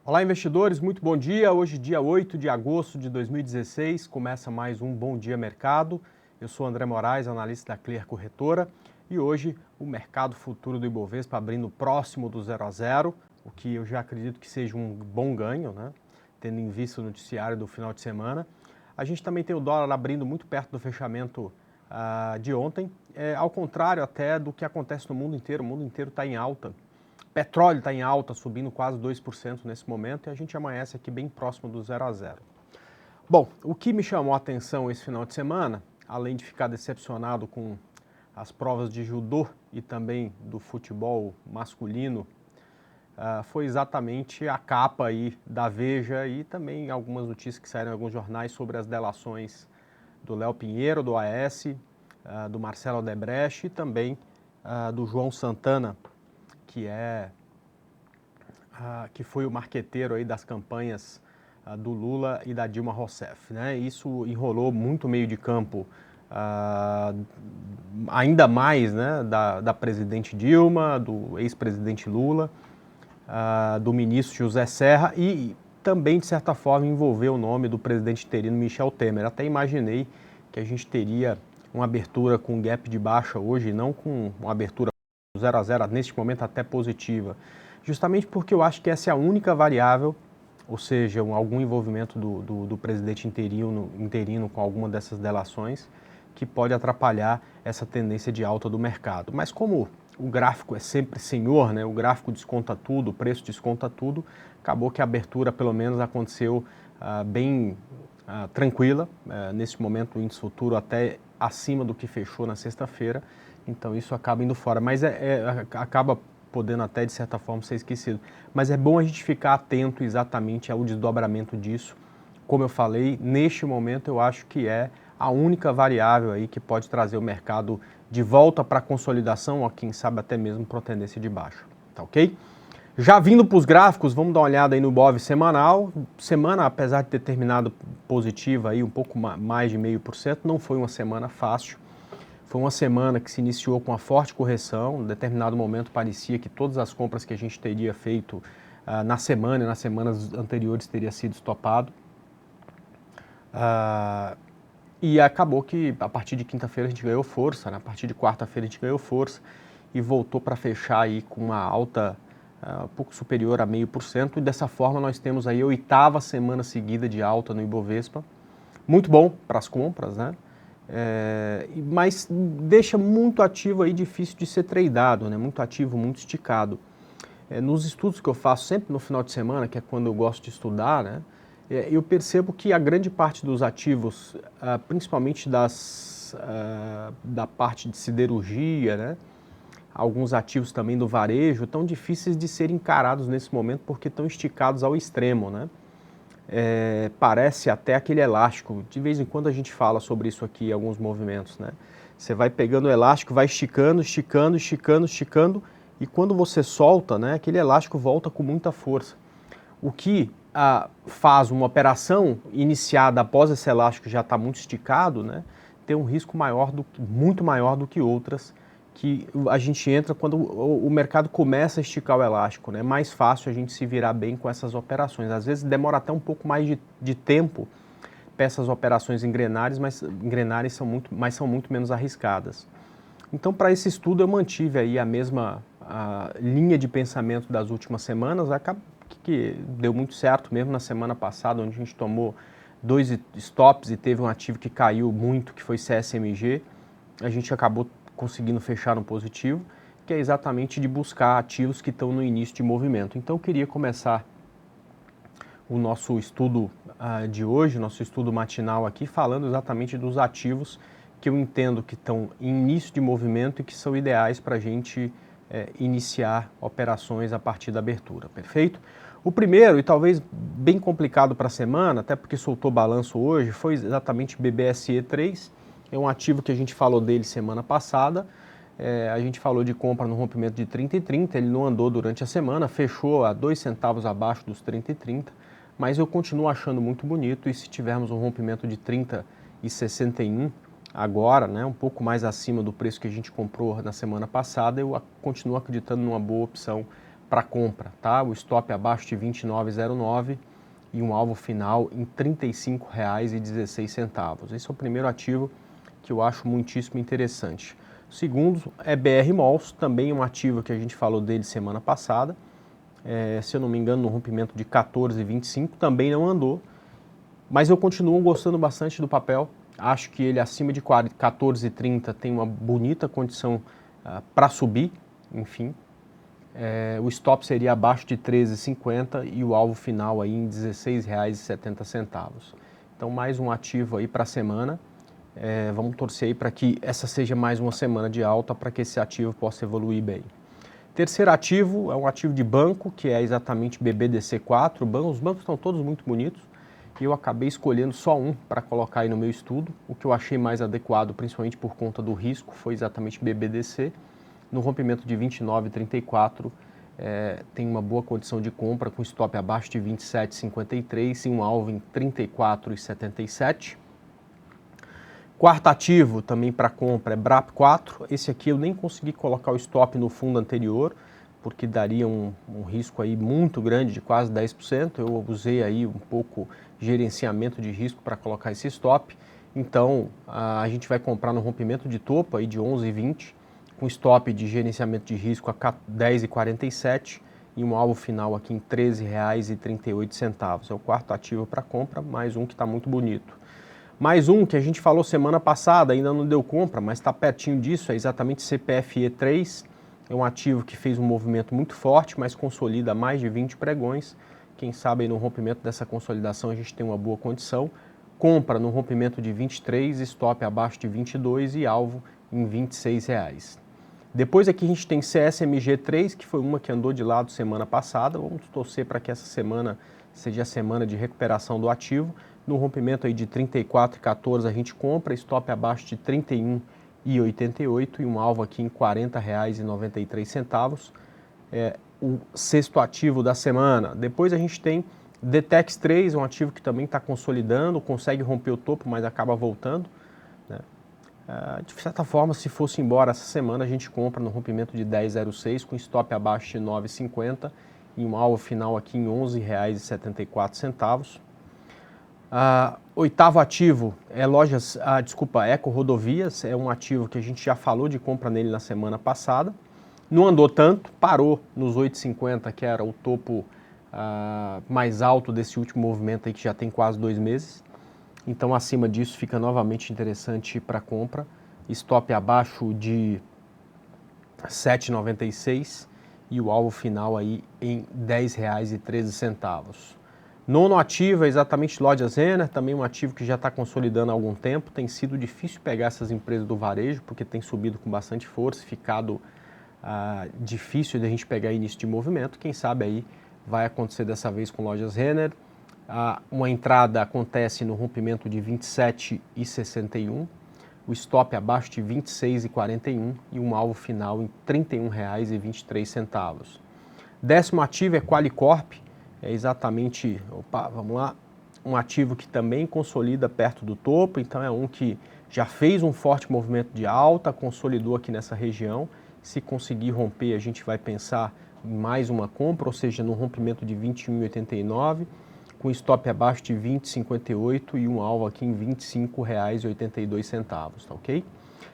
Olá, investidores, muito bom dia. Hoje, dia 8 de agosto de 2016, começa mais um Bom Dia Mercado. Eu sou André Moraes, analista da Clear Corretora, e hoje o mercado futuro do Ibovespa abrindo próximo do 0 a 0, o que eu já acredito que seja um bom ganho, né? Tendo em vista o noticiário do final de semana. A gente também tem o dólar abrindo muito perto do fechamento de ontem, ao contrário até do que acontece no mundo inteiro. O mundo inteiro está em alta. Petróleo está em alta, subindo quase 2% nesse momento, e a gente amanhece aqui bem próximo do 0 a 0. Bom, o que me chamou a atenção esse final de semana, além de ficar decepcionado com as provas de judô e também do futebol masculino, foi exatamente a capa aí da Veja e também algumas notícias que saíram em alguns jornais sobre as delações do Léo Pinheiro, do AS, do Marcelo Odebrecht e também do João Santana, que foi o marqueteiro aí das campanhas do Lula e da Dilma Rousseff, né? Isso enrolou muito o meio de campo, ainda mais, né, da presidente Dilma, do ex-presidente Lula, do ministro José Serra e também, de certa forma, envolveu o nome do presidente interino Michel Temer. Até imaginei que a gente teria uma abertura com gap de baixa hoje, não com uma abertura 0 a 0, neste momento até positiva, justamente porque eu acho que essa é a única variável, ou seja, algum envolvimento do presidente interino com alguma dessas delações, que pode atrapalhar essa tendência de alta do mercado. Mas como o gráfico é sempre senhor, né? O gráfico desconta tudo, o preço desconta tudo, acabou que a abertura pelo menos aconteceu bem tranquila. Nesse momento o índice futuro até acima do que fechou na sexta-feira, então isso acaba indo fora, mas acaba podendo até de certa forma ser esquecido. Mas é bom a gente ficar atento exatamente ao desdobramento disso. Como eu falei, neste momento eu acho que é a única variável aí que pode trazer o mercado de volta para a consolidação, ou quem sabe até mesmo para a tendência de baixa, tá ok? Já vindo para os gráficos, vamos dar uma olhada aí no Bov semanal. Semana, apesar de ter terminado positiva aí um pouco mais de 0,5%, não foi uma semana fácil. Foi uma semana que se iniciou com uma forte correção. Em determinado momento parecia que todas as compras que a gente teria feito na semana e nas semanas anteriores teria sido estopado. E acabou que a partir de quinta-feira a gente ganhou força, né? A partir de quarta-feira a gente ganhou força e voltou para fechar aí com uma alta um pouco superior a 0,5%. E dessa forma nós temos aí a 8ª semana seguida de alta no Ibovespa. Muito bom para as compras, né? Mas deixa muito ativo aí, difícil de ser tradeado, né? Muito ativo, muito esticado. Nos estudos que eu faço sempre no final de semana, que é quando eu gosto de estudar, né? Eu percebo que a grande parte dos ativos, principalmente da parte de siderurgia, né? Alguns ativos também do varejo, estão difíceis de serem encarados nesse momento porque estão esticados ao extremo, né? Parece até aquele elástico. De vez em quando a gente fala sobre isso aqui, alguns movimentos, né? Você vai pegando o elástico, vai esticando, esticando, esticando, esticando, e quando você solta, né, aquele elástico volta com muita força. O que faz uma operação iniciada após esse elástico já estar muito esticado, né, ter um risco muito maior do que outras que a gente entra quando o mercado começa a esticar o elástico, né? É mais fácil a gente se virar bem com essas operações. Às vezes demora até um pouco mais de tempo para essas operações engrenarem, mas são muito menos arriscadas. Então, para esse estudo eu mantive aí a mesma linha de pensamento das últimas semanas, que deu muito certo mesmo na semana passada, onde a gente tomou 2 stops e teve um ativo que caiu muito, que foi CSMG. A gente acabou conseguindo fechar no positivo, que é exatamente de buscar ativos que estão no início de movimento. Então eu queria começar o nosso estudo de hoje, nosso estudo matinal aqui, falando exatamente dos ativos que eu entendo que estão em início de movimento e que são ideais para a gente iniciar operações a partir da abertura, perfeito? O primeiro, e talvez bem complicado para a semana, até porque soltou balanço hoje, foi exatamente BBSE3, é um ativo que a gente falou dele semana passada. A gente falou de compra no rompimento de 30,30, ele não andou durante a semana, fechou a 2 centavos abaixo dos 30,30, mas eu continuo achando muito bonito, e se tivermos um rompimento de 30,61 agora, né, um pouco mais acima do preço que a gente comprou na semana passada, eu continuo acreditando numa boa opção para compra, tá? O stop abaixo de 29,09 e um alvo final em R$ 35,16. Esse é o primeiro ativo que eu acho muitíssimo interessante. O segundo é BR Malls, também um ativo que a gente falou dele semana passada. Se eu não me engano, no rompimento de 14,25, também não andou, mas eu continuo gostando bastante do papel. Acho que ele acima de 14,30 tem uma bonita condição para subir, enfim. O stop seria abaixo de 13,50 e o alvo final aí em R$ 16,70. Então, mais um ativo aí para a semana. Vamos torcer aí para que essa seja mais uma semana de alta para que esse ativo possa evoluir bem. Terceiro ativo é um ativo de banco, que é exatamente BBDC4. Os bancos estão todos muito bonitos e eu acabei escolhendo só um para colocar aí no meu estudo. O que eu achei mais adequado, principalmente por conta do risco, foi exatamente BBDC. No rompimento de 29,34, tem uma boa condição de compra com stop abaixo de 27,53 e um alvo em 34,77. Quarto ativo também para compra é BRAP4. Esse aqui eu nem consegui colocar o stop no fundo anterior, porque daria um risco aí muito grande de quase 10%. Eu usei aí um pouco gerenciamento de risco para colocar esse stop. Então a gente vai comprar no rompimento de topo aí de 11,20, com stop de gerenciamento de risco a 10,47 e um alvo final aqui em R$ 13,38. É o quarto ativo para compra, mais um que está muito bonito. Mais um que a gente falou semana passada, ainda não deu compra, mas está pertinho disso, é exatamente CPFE3. É um ativo que fez um movimento muito forte, mas consolida mais de 20 pregões. Quem sabe aí no rompimento dessa consolidação a gente tem uma boa condição. Compra no rompimento de 23, stop abaixo de 22 e alvo em R$ 26. Depois aqui a gente tem CSMG3, que foi uma que andou de lado semana passada. Vamos torcer para que essa semana seja a semana de recuperação do ativo. No rompimento aí de 34,14 a gente compra, stop abaixo de 31,88 e um alvo aqui em R$ 40,93. O sexto ativo da semana. Depois a gente tem DTEX3, um ativo que também está consolidando, consegue romper o topo, mas acaba voltando, né? De certa forma, se fosse embora essa semana, a gente compra no rompimento de 10,06 com stop abaixo de 9,50 e um alvo final aqui em R$ 11,74. Oitavo ativo é Eco Rodovias, é um ativo que a gente já falou de compra nele na semana passada. Não andou tanto, parou nos 8,50, que era o topo mais alto desse último movimento aí, que já tem quase 2 meses. Então, acima disso, fica novamente interessante para compra. Stop abaixo de 7,96 e o alvo final aí em R$ 10,13. Nono ativo é exatamente Lojas Renner, também um ativo que já está consolidando há algum tempo. Tem sido difícil pegar essas empresas do varejo, porque tem subido com bastante força, ficado difícil de a gente pegar início de movimento. Quem sabe aí vai acontecer dessa vez com Lojas Renner. Uma entrada acontece no rompimento de 27,61, o stop abaixo de 26,41 e um alvo final em R$ 31,23. Décimo ativo é Qualicorp, é exatamente, vamos lá, um ativo que também consolida perto do topo, então é um que já fez um forte movimento de alta, consolidou aqui nessa região. Se conseguir romper, a gente vai pensar em mais uma compra, ou seja, no rompimento de 21,89, com stop abaixo de 20,58 e um alvo aqui em R$ 25,82, tá ok?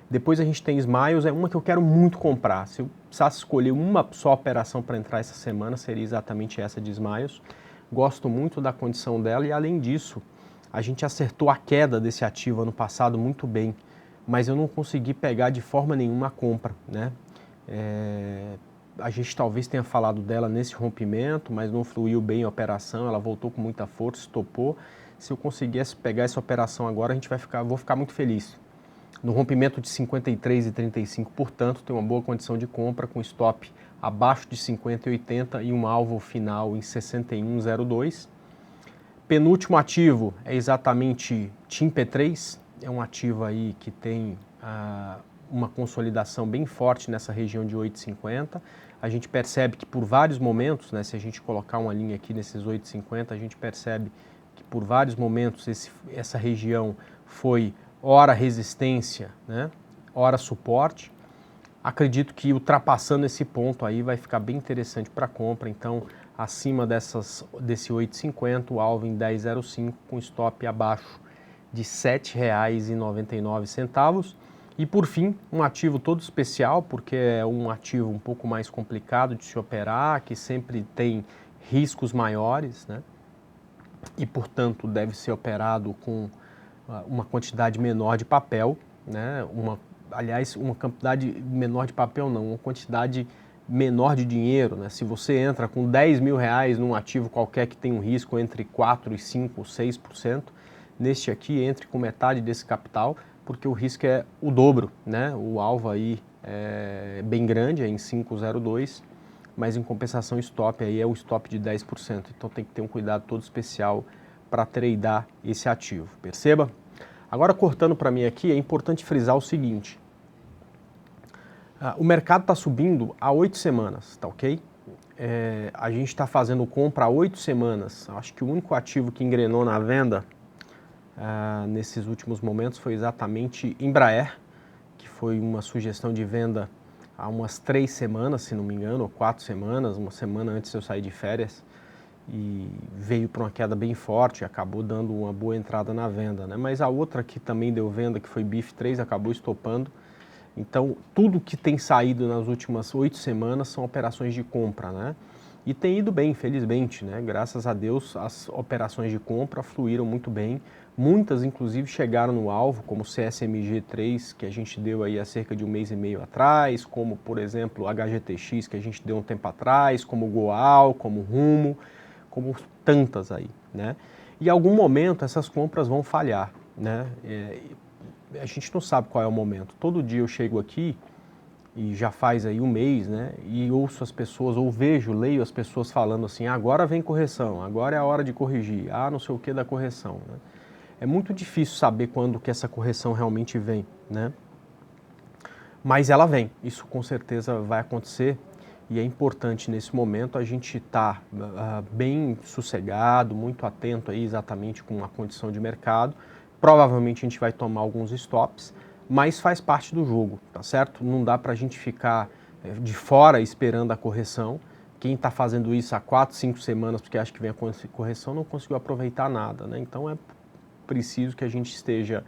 Depois a gente tem Smiles, é uma que eu quero muito comprar. Se eu precisasse escolher uma só operação para entrar essa semana, seria exatamente essa de Smiles. Gosto muito da condição dela e, além disso, a gente acertou a queda desse ativo ano passado muito bem, mas eu não consegui pegar de forma nenhuma a compra, né? A gente talvez tenha falado dela nesse rompimento, mas não fluiu bem a operação, ela voltou com muita força, estopou. Se eu conseguisse pegar essa operação agora, vou ficar muito feliz. No rompimento de 53,35, portanto, tem uma boa condição de compra com stop abaixo de 50,80 e um alvo final em 61,02. Penúltimo ativo é exatamente TIM P3, é um ativo aí que tem uma consolidação bem forte nessa região de 8,50. A gente percebe que por vários momentos, né, se a gente colocar uma linha aqui nesses 8,50, a gente percebe que por vários momentos essa região foi ora resistência, né, ora suporte. acredito que ultrapassando esse ponto aí vai ficar bem interessante para compra. Então, acima desse 8,50, o alvo em 10,05 com stop abaixo de R$ 7,99. E por fim, um ativo todo especial, porque é um ativo um pouco mais complicado de se operar, que sempre tem riscos maiores, né? E portanto deve ser operado com uma quantidade menor de papel, né? Aliás, uma quantidade menor de papel não, uma quantidade menor de dinheiro, né? Se você entra com R$ 10.000 num ativo qualquer que tem um risco entre 4% e 5% ou 6%, neste aqui entre com metade desse capital, porque o risco é o dobro, né? O alvo aí é bem grande, é em 5,02, mas em compensação o stop aí é o stop de 10%, então tem que ter um cuidado todo especial para tradear esse ativo, perceba? Agora cortando para mim aqui, é importante frisar o seguinte, o mercado está subindo há 8 semanas, tá ok? A gente está fazendo compra há 8 semanas, acho que o único ativo que engrenou na venda nesses últimos momentos foi exatamente Embraer, que foi uma sugestão de venda há umas 3 semanas, se não me engano, ou 4 semanas, uma semana antes de eu sair de férias, e veio para uma queda bem forte, acabou dando uma boa entrada na venda, né? Mas a outra que também deu venda, que foi BIF3, acabou estopando. Então, tudo que tem saído nas últimas 8 semanas são operações de compra, né? E tem ido bem, felizmente, né? Graças a Deus, as operações de compra fluíram muito bem. Muitas, inclusive, chegaram no alvo, como o CSMG3, que a gente deu aí há cerca de 1 mês e meio atrás, como, por exemplo, o HGTX, que a gente deu um tempo atrás, como o Goal, como o Rumo, como tantas aí, né? E em algum momento essas compras vão falhar, né? A gente não sabe qual é o momento. Todo dia eu chego aqui, e já faz aí 1 mês, né? E ouço as pessoas, ou leio as pessoas falando assim, agora vem correção, agora é a hora de corrigir, não sei o que da correção, né? É muito difícil saber quando que essa correção realmente vem, né? Mas ela vem, isso com certeza vai acontecer e é importante nesse momento a gente estar bem sossegado, muito atento aí exatamente com a condição de mercado. Provavelmente a gente vai tomar alguns stops, mas faz parte do jogo, tá certo? Não dá para a gente ficar de fora esperando a correção. Quem está fazendo isso há 4, 5 semanas porque acha que vem a correção não conseguiu aproveitar nada, né? Então é preciso que a gente esteja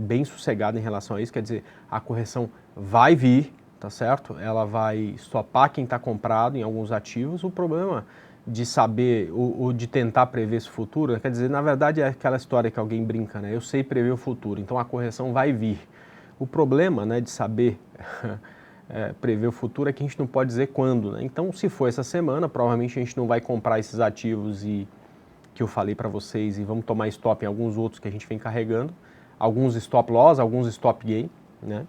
bem sossegado em relação a isso, quer dizer, a correção vai vir, tá certo? Ela vai estopar quem está comprado em alguns ativos. O problema de saber ou de tentar prever esse futuro, quer dizer, na verdade é aquela história que alguém brinca, né? Eu sei prever o futuro, então a correção vai vir. O problema, né, de saber prever o futuro é que a gente não pode dizer quando, né? Então, se for essa semana, provavelmente a gente não vai comprar esses ativos que eu falei para vocês e vamos tomar stop em alguns outros que a gente vem carregando, alguns stop loss, alguns stop gain, né?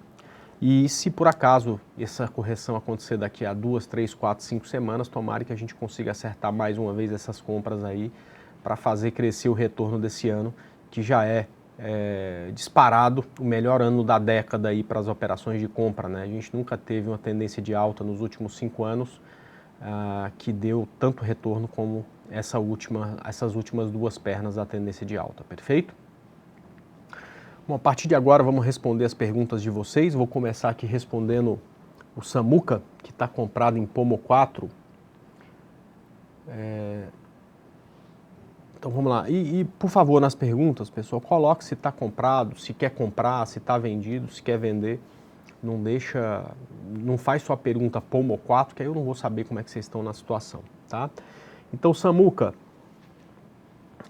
E se por acaso essa correção acontecer daqui a 2, 3, 4, 5 semanas, tomara que a gente consiga acertar mais uma vez essas compras aí para fazer crescer o retorno desse ano, que já é disparado o melhor ano da década aí para as operações de compra, né? A gente nunca teve uma tendência de alta nos últimos 5 anos que deu tanto retorno como essas últimas 2 pernas da tendência de alta, perfeito? Bom, a partir de agora vamos responder as perguntas de vocês. Vou começar aqui respondendo o Samuca, que está comprado em Pomo 4. Então vamos lá. E por favor, nas perguntas, pessoal, coloque se está comprado, se quer comprar, se está vendido, se quer vender. Não faz sua pergunta Pomo 4, que aí eu não vou saber como é que vocês estão na situação, tá? Então, Samuca,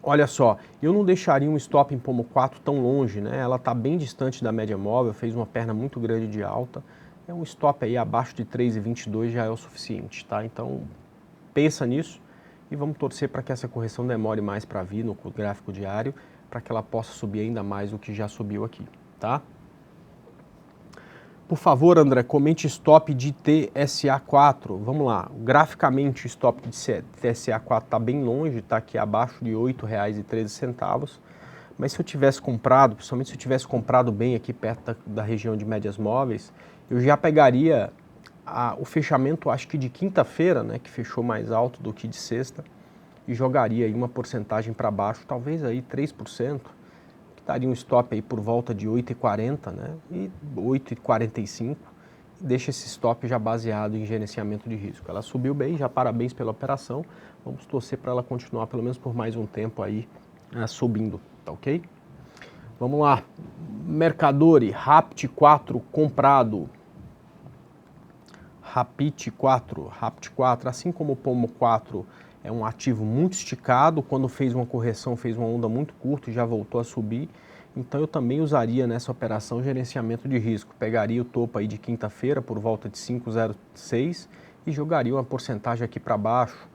olha só, eu não deixaria um stop em Pomo 4 tão longe, né? Ela está bem distante da média móvel, fez uma perna muito grande de alta. É um stop aí abaixo de 3,22 já é o suficiente, tá? Então, pensa nisso e vamos torcer para que essa correção demore mais para vir no gráfico diário, para que ela possa subir ainda mais do que já subiu aqui, tá? Por favor, André, comente stop de TSA4. Vamos lá, graficamente o stop de TSA4 está bem longe, está aqui abaixo de R$ 8,13. Mas se eu tivesse comprado, principalmente se eu tivesse comprado bem aqui perto da região de médias móveis, eu já pegaria o fechamento, acho que de quinta-feira, né, que fechou mais alto do que de sexta, e jogaria aí uma porcentagem para baixo, talvez aí 3%. Daria um stop aí por volta de 8,40, né? E 8,45 deixa esse stop já baseado em gerenciamento de risco. Ela subiu bem, já parabéns pela operação. Vamos torcer para ela continuar pelo menos por mais um tempo aí subindo, tá ok? Vamos lá. Mercadori, Rapt 4 comprado. Rapt 4, assim como o Pomo 4 é um ativo muito esticado, quando fez uma correção fez uma onda muito curta e já voltou a subir, então eu também usaria nessa operação gerenciamento de risco, pegaria o topo aí de quinta-feira por volta de 5,06 e jogaria uma porcentagem aqui para baixo,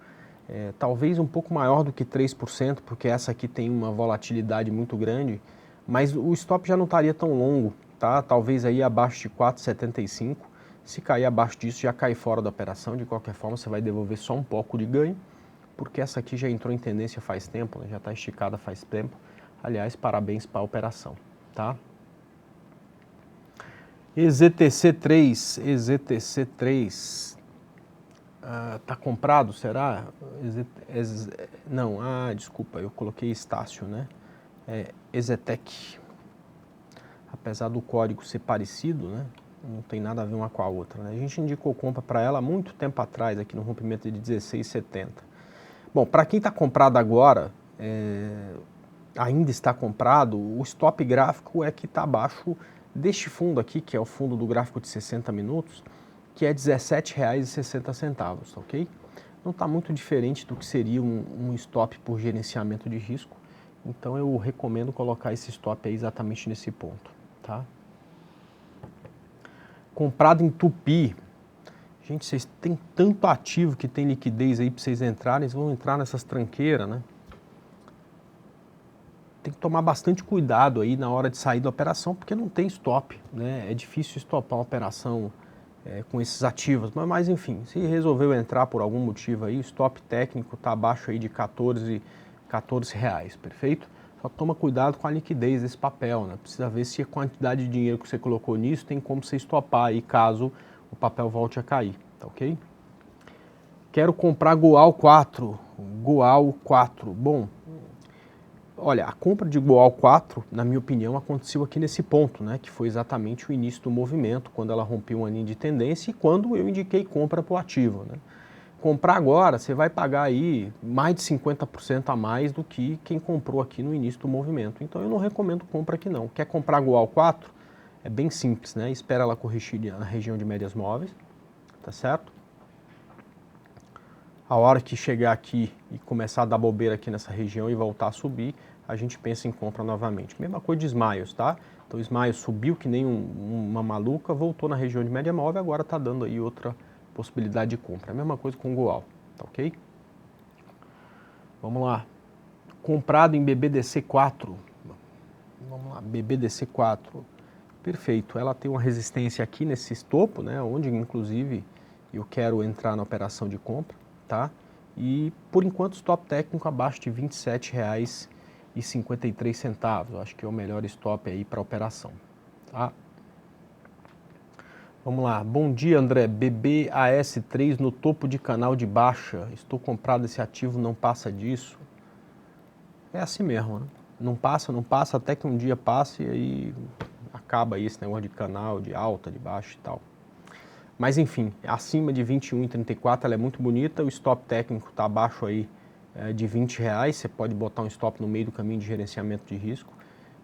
talvez um pouco maior do que 3%, porque essa aqui tem uma volatilidade muito grande, mas o stop já não estaria tão longo, tá? Talvez aí abaixo de 4,75. Se cair abaixo disso, já cai fora da operação. De qualquer forma, você vai devolver só um pouco de ganho, porque essa aqui já entrou em tendência faz tempo, né? Já está esticada faz tempo. Aliás, parabéns para a operação, tá? EZTC3, tá comprado, será? Não, desculpa, eu coloquei Estácio, né? EZTEC. Apesar do código ser parecido, né? Não tem nada a ver uma com a outra, né? A gente indicou compra para ela há muito tempo atrás, aqui no rompimento de 16,70. Bom, para quem está comprado agora, ainda está comprado, o stop gráfico é que está abaixo deste fundo aqui, que é o fundo do gráfico de 60 minutos, que é R$ 17,60, ok? Não está muito diferente do que seria um stop por gerenciamento de risco, então eu recomendo colocar esse stop aí exatamente nesse ponto, tá? Comprado em Tupi. Gente, vocês têm tanto ativo que tem liquidez aí para vocês entrarem, vocês vão entrar nessas tranqueiras, né? Tem que tomar bastante cuidado aí na hora de sair da operação, porque não tem stop, né? É difícil estopar uma operação com esses ativos, mas enfim, se resolveu entrar por algum motivo aí, o stop técnico está abaixo aí de 14 reais, perfeito? Só toma cuidado com a liquidez desse papel, né? Precisa ver se a quantidade de dinheiro que você colocou nisso tem como você estopar aí caso o papel volte a cair, tá ok? Quero comprar Goal 4. Bom, olha, a compra de Goal 4, na minha opinião, aconteceu aqui nesse ponto, né? Que foi exatamente o início do movimento, quando ela rompeu uma linha de tendência e quando eu indiquei compra para o ativo, né? Comprar agora, você vai pagar aí mais de 50% a mais do que quem comprou aqui no início do movimento. Então eu não recomendo compra aqui não. Quer comprar Goal 4? É bem simples, né? Espera ela corrigir na região de médias móveis, tá certo? A hora que chegar aqui e começar a dar bobeira aqui nessa região e voltar a subir, a gente pensa em compra novamente. Mesma coisa de Smiles, tá? Então o Smiles subiu que nem uma maluca, voltou na região de média móvel, agora está dando aí outra possibilidade de compra. A mesma coisa com o Goal, tá ok? Vamos lá. Comprado em BBDC4. Vamos lá, BBDC4. Perfeito. Ela tem uma resistência aqui nesse estopo, né? Onde inclusive eu quero entrar na operação de compra, tá? E por enquanto stop técnico abaixo de R$ 27,53. Acho que é o melhor stop aí para a operação, tá? Vamos lá, bom dia André, BBAS3 no topo de canal de baixa, estou comprado esse ativo, não passa disso. É assim mesmo, né? Não passa, até que um dia passe e aí acaba aí esse negócio de canal, de alta, de baixa e tal. Mas enfim, acima de 21,34 ela é muito bonita, o stop técnico está abaixo aí de R$20, você pode botar um stop no meio do caminho de gerenciamento de risco.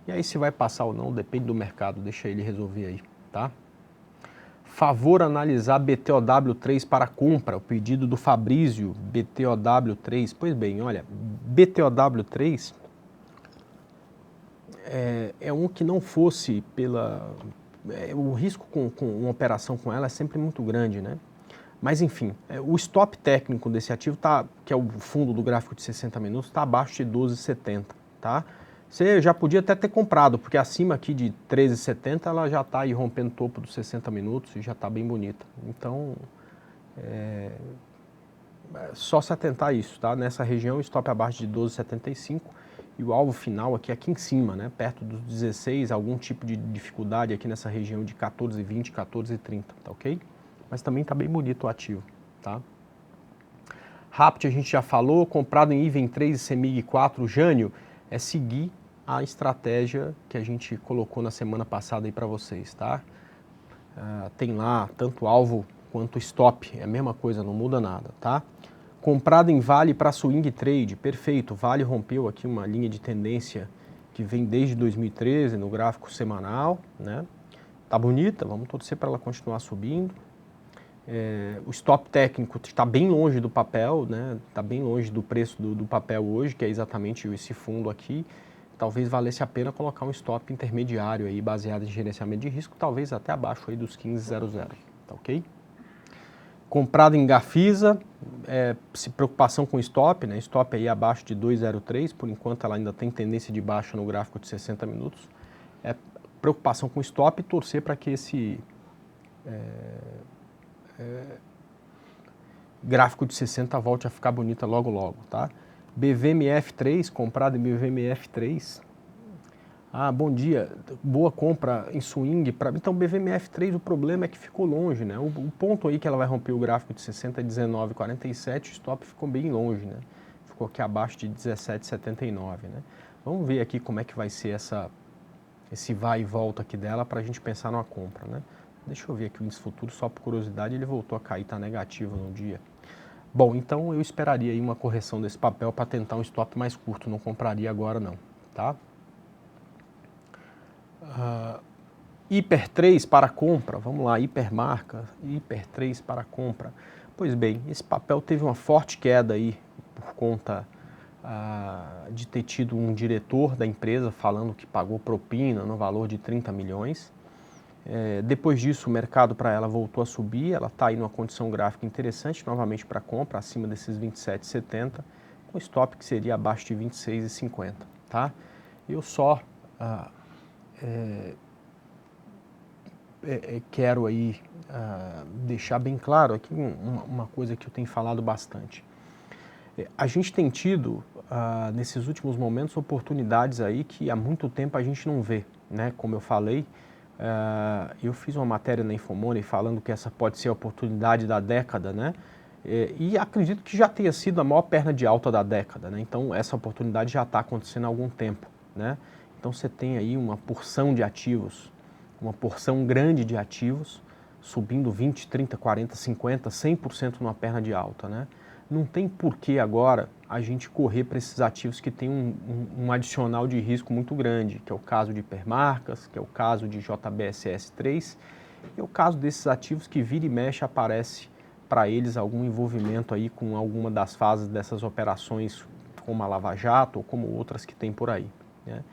E aí se vai passar ou não, depende do mercado, deixa ele resolver aí, tá? Favor analisar BTOW3 para compra, o pedido do Fabrício, BTOW3. Pois bem, olha, BTOW3 é um que não fosse pela... o risco com uma operação com ela é sempre muito grande, né? Mas enfim, o stop técnico desse ativo, que é o fundo do gráfico de 60 minutos, está abaixo de 12,70, tá? Você já podia até ter comprado, porque acima aqui de 13,70 ela já está aí rompendo o topo dos 60 minutos e já está bem bonita. Então, só se atentar a isso, tá? Nessa região, stop abaixo de 12,75 e o alvo final aqui em cima, né? Perto dos 16, algum tipo de dificuldade aqui nessa região de 14,20, 14,30, tá ok? Mas também está bem bonito o ativo, tá? Rapt a gente já falou, comprado em IVEN 3 e CEMIG 4, Jânio, é seguir a estratégia que a gente colocou na semana passada aí para vocês, tá? tem lá tanto alvo quanto stop, é a mesma coisa, não muda nada, tá? Comprado em Vale para swing trade, perfeito, Vale rompeu aqui uma linha de tendência que vem desde 2013 no gráfico semanal, né? Tá bonita, vamos torcer para ela continuar subindo. O stop técnico está bem longe do papel, né? Está bem longe do preço do papel hoje, que é exatamente esse fundo aqui. Talvez valesse a pena colocar um stop intermediário aí, baseado em gerenciamento de risco, talvez até abaixo aí dos 15,00, tá ok? Comprado em Gafisa, preocupação com stop, né? Stop aí abaixo de 2,03, por enquanto ela ainda tem tendência de baixa no gráfico de 60 minutos. Preocupação com stop e torcer para que esse gráfico de 60 volte a ficar bonita logo logo, tá? BVMF3, comprado em BVMF3. Ah, bom dia, boa compra em swing. Então, BVMF3, o problema é que ficou longe, né? O ponto aí que ela vai romper o gráfico de 60 é 19,47, o stop ficou bem longe, né? Ficou aqui abaixo de 17,79, né? Vamos ver aqui como é que vai ser esse vai e volta aqui dela para a gente pensar numa compra, né? Deixa eu ver aqui o índice futuro, só por curiosidade, ele voltou a cair, está negativo no dia. Bom, então eu esperaria aí uma correção desse papel para tentar um stop mais curto, não compraria agora não, tá? Hiper 3 para compra, vamos lá, hipermarca, Hiper 3 para compra. Pois bem, esse papel teve uma forte queda aí por conta de ter tido um diretor da empresa falando que pagou propina no valor de 30 milhões. Depois disso, o mercado para ela voltou a subir, ela está aí numa condição gráfica interessante, novamente para compra, acima desses 27,70, com stop que seria abaixo de 26,50, tá? Eu só quero aí deixar bem claro aqui uma coisa que eu tenho falado bastante. A gente tem tido, nesses últimos momentos, oportunidades aí que há muito tempo a gente não vê, né? Como eu falei, eu fiz uma matéria na Infomoney falando que essa pode ser a oportunidade da década, né? E acredito que já tenha sido a maior perna de alta da década, né? Então essa oportunidade já está acontecendo há algum tempo, né? Então você tem aí uma porção de ativos, uma porção grande de ativos, subindo 20, 30, 40, 50, 100% numa perna de alta, né? Não tem por que agora a gente correr para esses ativos que têm um adicional de risco muito grande, que é o caso de hipermarcas, que é o caso de JBSS3, e é o caso desses ativos que vira e mexe aparece para eles algum envolvimento aí com alguma das fases dessas operações, como a Lava Jato ou como outras que tem por aí, né?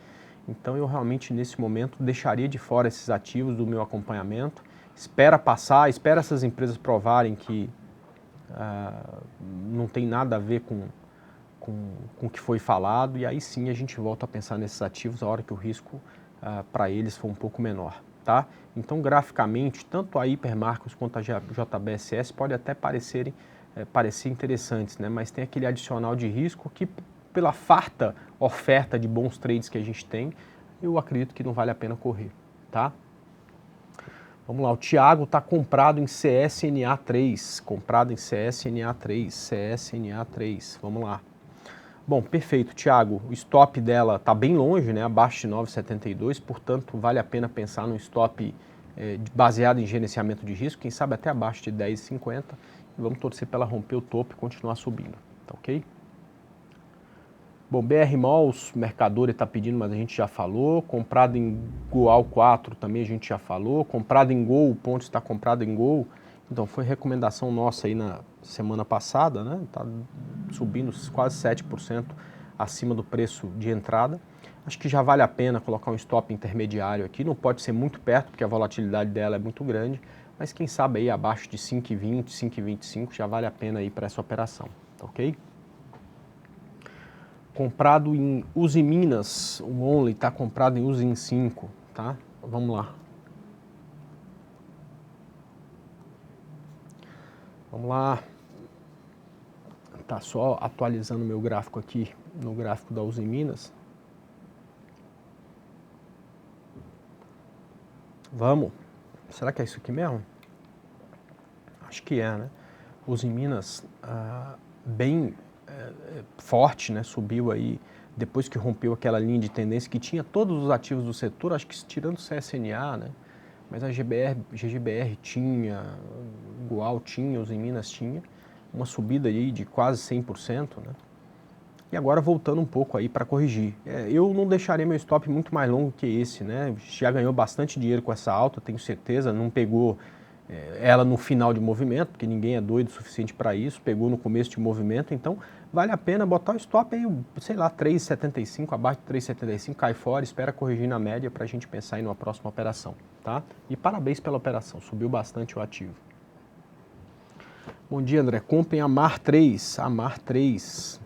Então eu realmente nesse momento deixaria de fora esses ativos do meu acompanhamento, espera passar, espera essas empresas provarem que não tem nada a ver com o que foi falado, e aí sim a gente volta a pensar nesses ativos a hora que o risco para eles for um pouco menor, tá? Então graficamente, tanto a Hipermarcos quanto a JBSS pode até parecer interessantes, né? Mas tem aquele adicional de risco que pela farta oferta de bons trades que a gente tem, eu acredito que não vale a pena correr, tá? Vamos lá, o Thiago está comprado em CSNA3, CSNA3, vamos lá. Bom, perfeito, Thiago, o stop dela está bem longe, né, abaixo de 9,72, portanto vale a pena pensar num stop baseado em gerenciamento de risco, quem sabe até abaixo de 10,50, e vamos torcer para ela romper o topo e continuar subindo, tá ok? Bom, BR Malls, Mercador está pedindo, mas a gente já falou. Comprado em Goal 4 também a gente já falou. Comprado em Gol, o ponto está comprado em Gol. Então foi recomendação nossa aí na semana passada, né? Está subindo quase 7% acima do preço de entrada. Acho que já vale a pena colocar um stop intermediário aqui. Não pode ser muito perto, porque a volatilidade dela é muito grande. Mas quem sabe aí abaixo de 5,20, 5,25 já vale a pena aí para essa operação, tá ok? Comprado em Usiminas, o Only está comprado em Usim 5, tá? Vamos lá. Vamos lá. Tá só atualizando meu gráfico aqui, no gráfico da Usiminas. Vamos. Será que é isso aqui mesmo? Acho que é, né? Usiminas bem forte, né? Subiu aí depois que rompeu aquela linha de tendência que tinha todos os ativos do setor, acho que tirando o CSNA, né? mas a GGBR tinha, Igual tinha, os em Minas tinha, uma subida aí de quase 100%, né? E agora voltando um pouco aí para corrigir. Eu não deixaria meu stop muito mais longo que esse, né? Já ganhou bastante dinheiro com essa alta, tenho certeza, não pegou ela no final de movimento, porque ninguém é doido o suficiente para isso, pegou no começo de movimento, então vale a pena botar o stop aí, sei lá, 3,75, abaixo de 3,75, cai fora, espera corrigir na média para a gente pensar em uma próxima operação, tá? E parabéns pela operação, subiu bastante o ativo. Bom dia, André. Compra em Amar 3. Amar 3.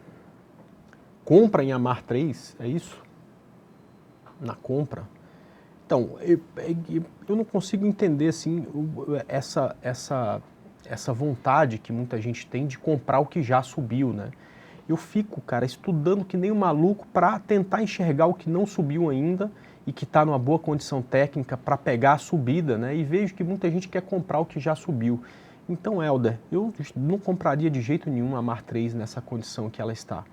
Compra em Amar 3, é isso? Na compra. Então, eu não consigo entender assim, essa vontade que muita gente tem de comprar o que já subiu, né? Eu fico, cara, estudando que nem um maluco para tentar enxergar o que não subiu ainda e que está numa boa condição técnica para pegar a subida, né? E vejo que muita gente quer comprar o que já subiu. Então, Helder, eu não compraria de jeito nenhum a Amar 3 nessa condição que ela está.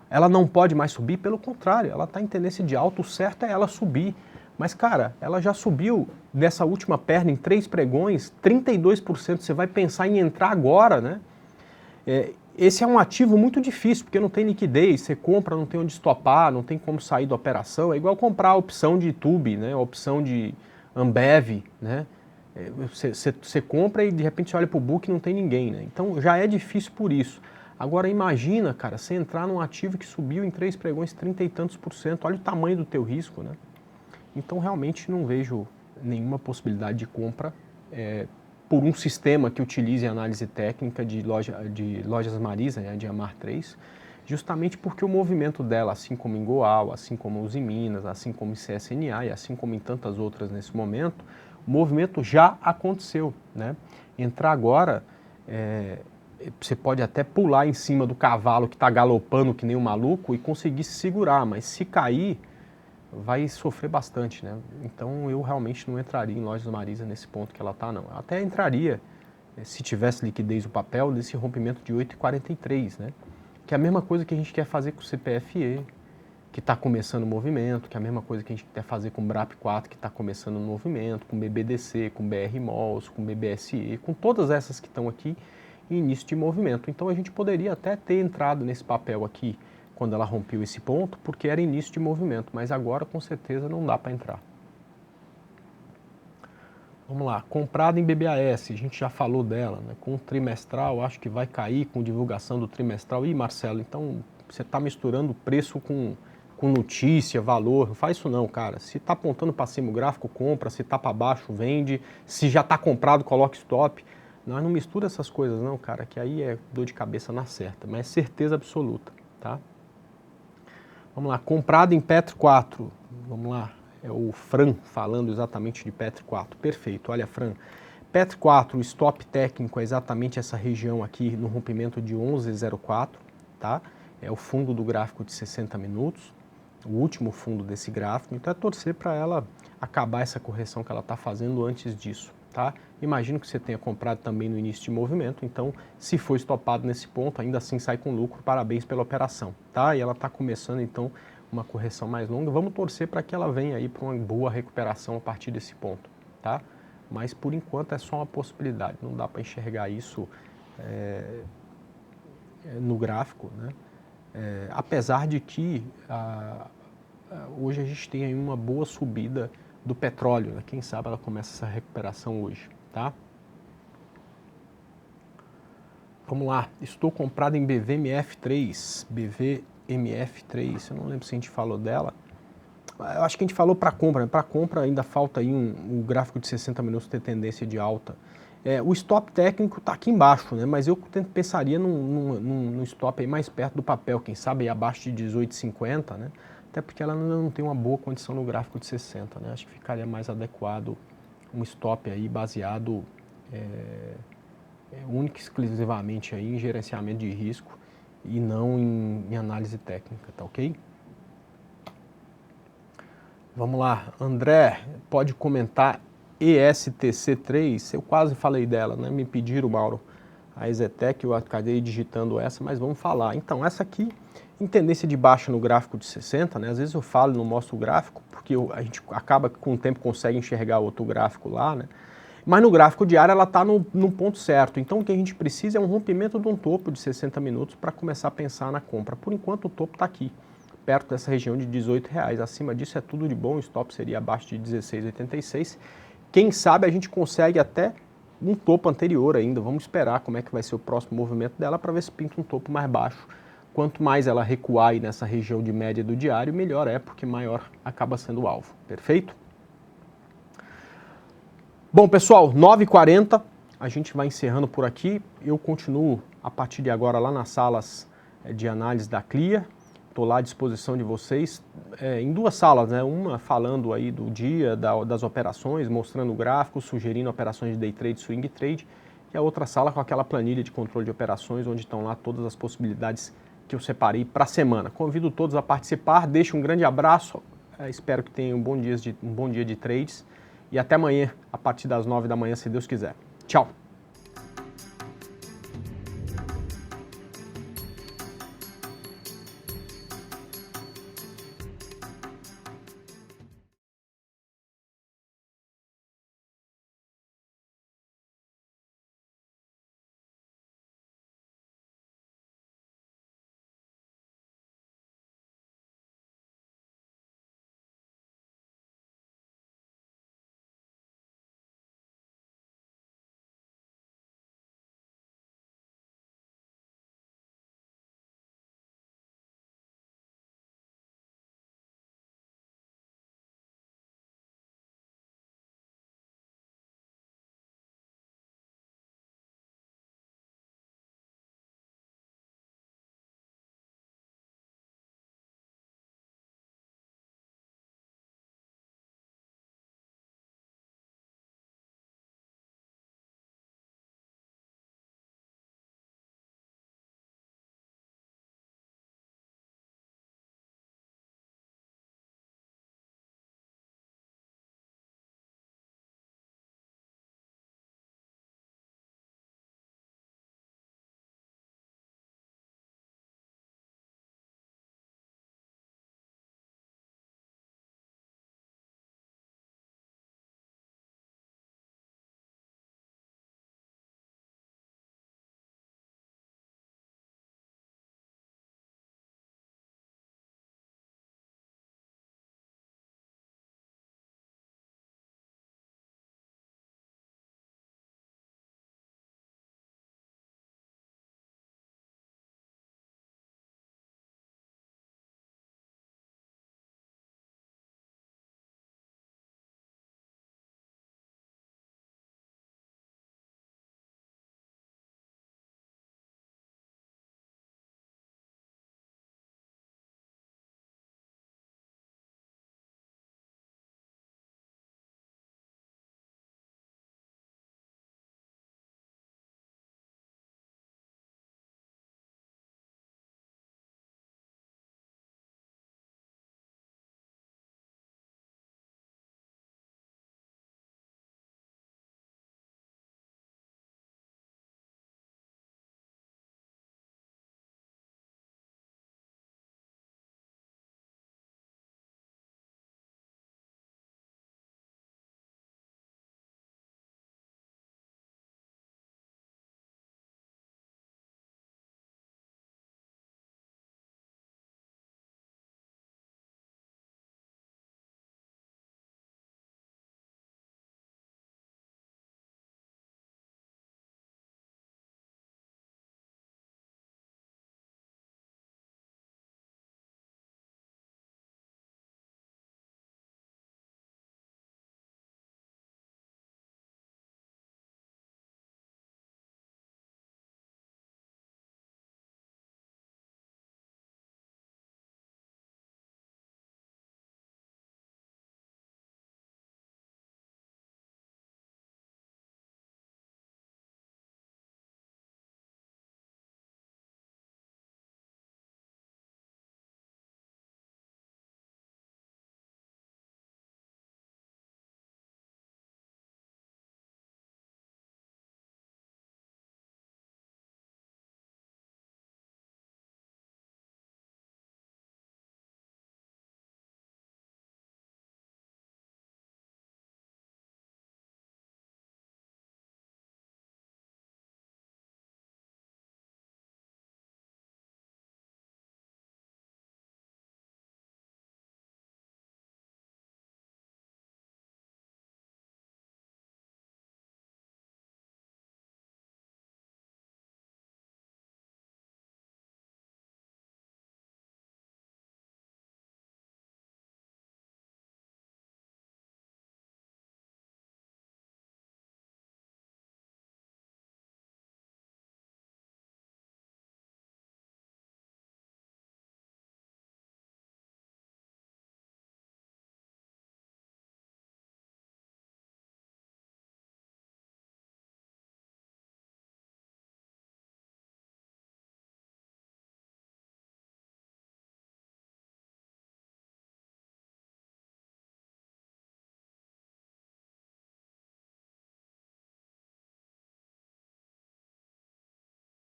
Ela não pode mais subir, pelo contrário, ela está em tendência de alta, o certo é ela subir. Mas, cara, ela já subiu nessa última perna em 3 pregões, 32%. Você vai pensar em entrar agora, né? Esse é um ativo muito difícil, porque não tem liquidez, você compra, não tem onde estopar, não tem como sair da operação. É igual comprar a opção de Tube, né? A opção de Ambev, né? Você compra e de repente você olha para o book e não tem ninguém, né? Então já é difícil por isso. Agora imagina, cara, você entrar num ativo que subiu em 3 pregões 30 e tantos %, olha o tamanho do teu risco, né? Então realmente não vejo nenhuma possibilidade de compra por um sistema que utilize análise técnica de lojas Marisa, né, de Amar 3, justamente porque o movimento dela, assim como em Goal, assim como os em Minas, assim como em CSNA e assim como em tantas outras nesse momento, o movimento já aconteceu, né? Entrar agora, você pode até pular em cima do cavalo que está galopando que nem um maluco e conseguir se segurar, mas se cair, vai sofrer bastante, né? Então eu realmente não entraria em Lojas Marisa nesse ponto que ela está, não. Até entraria, se tivesse liquidez o papel, nesse rompimento de 8,43, né? Que é a mesma coisa que a gente quer fazer com o CPFE, que está começando o movimento, que é a mesma coisa que a gente quer fazer com o BRAP4, que está começando o movimento, com o BBDC, com o BR Malls, com o BBSE, com todas essas que estão aqui em início de movimento. Então a gente poderia até ter entrado nesse papel aqui quando ela rompeu esse ponto, porque era início de movimento, mas agora com certeza não dá para entrar. Vamos lá, comprada em BBAS, a gente já falou dela, né? Com o trimestral, acho que vai cair com divulgação do trimestral. Ih, Marcelo, então você está misturando preço com notícia, valor, não faz isso não, cara. Se está apontando para cima o gráfico, compra, se está para baixo, vende, se já está comprado, coloca stop. Não mistura essas coisas não, cara, que aí é dor de cabeça na certa, mas é certeza absoluta, tá? Vamos lá, comprado em Petro 4, vamos lá, é o Fran falando exatamente de Petro 4, perfeito, olha Fran, Petro 4, o stop técnico é exatamente essa região aqui no rompimento de 11,04, tá? É o fundo do gráfico de 60 minutos, o último fundo desse gráfico, então é torcer para ela acabar essa correção que ela está fazendo antes disso, tá? Imagino que você tenha comprado também no início de movimento, então se for estopado nesse ponto, ainda assim sai com lucro, parabéns pela operação, tá? E ela está começando então uma correção mais longa, vamos torcer para que ela venha aí para uma boa recuperação a partir desse ponto, tá? Mas por enquanto é só uma possibilidade, não dá para enxergar isso no gráfico, né? Apesar de que hoje a gente tem aí uma boa subida do petróleo, né? Quem sabe ela começa essa recuperação hoje, tá? Vamos lá, estou comprado em BVMF3, BVMF3, eu não lembro se a gente falou dela, eu acho que a gente falou para compra, né? Para compra ainda falta aí um gráfico de 60 minutos ter tendência de alta. O stop técnico está aqui embaixo, né? Mas eu pensaria num stop aí mais perto do papel, quem sabe aí abaixo de 18,50, né? Até porque ela ainda não tem uma boa condição no gráfico de 60, né? Acho que ficaria mais adequado um stop aí baseado única e exclusivamente aí em gerenciamento de risco e não em análise técnica, tá ok? Vamos lá, André, pode comentar ESTC3, eu quase falei dela, né? Me pediram, Mauro, a Exetec, eu acabei digitando essa, mas vamos falar. Então, essa aqui, em tendência de baixa no gráfico de 60, né? Às vezes eu falo e não mostro o gráfico, porque a gente acaba que com o tempo consegue enxergar outro gráfico lá, né? Mas no gráfico diário ela está no ponto certo. Então o que a gente precisa é um rompimento de um topo de 60 minutos para começar a pensar na compra. Por enquanto o topo está aqui, perto dessa região de R$18. Acima disso é tudo de bom, o stop seria abaixo de 16,86. Quem sabe a gente consegue até um topo anterior ainda. Vamos esperar como é que vai ser o próximo movimento dela para ver se pinta um topo mais baixo. Quanto mais ela recuar aí nessa região de média do diário, melhor é, porque maior acaba sendo o alvo. Perfeito? Bom, pessoal, 9h40, a gente vai encerrando por aqui. Eu continuo a partir de agora lá nas salas de análise da Clear. Estou lá à disposição de vocês em duas salas, né? Uma falando aí do dia, das operações, mostrando o gráfico, sugerindo operações de day trade, swing trade. E a outra sala com aquela planilha de controle de operações, onde estão lá todas as possibilidades que eu separei para a semana. Convido todos a participar, deixo um grande abraço, espero que tenham um bom dia de trades. E até amanhã, a partir das 9 da manhã, se Deus quiser. Tchau!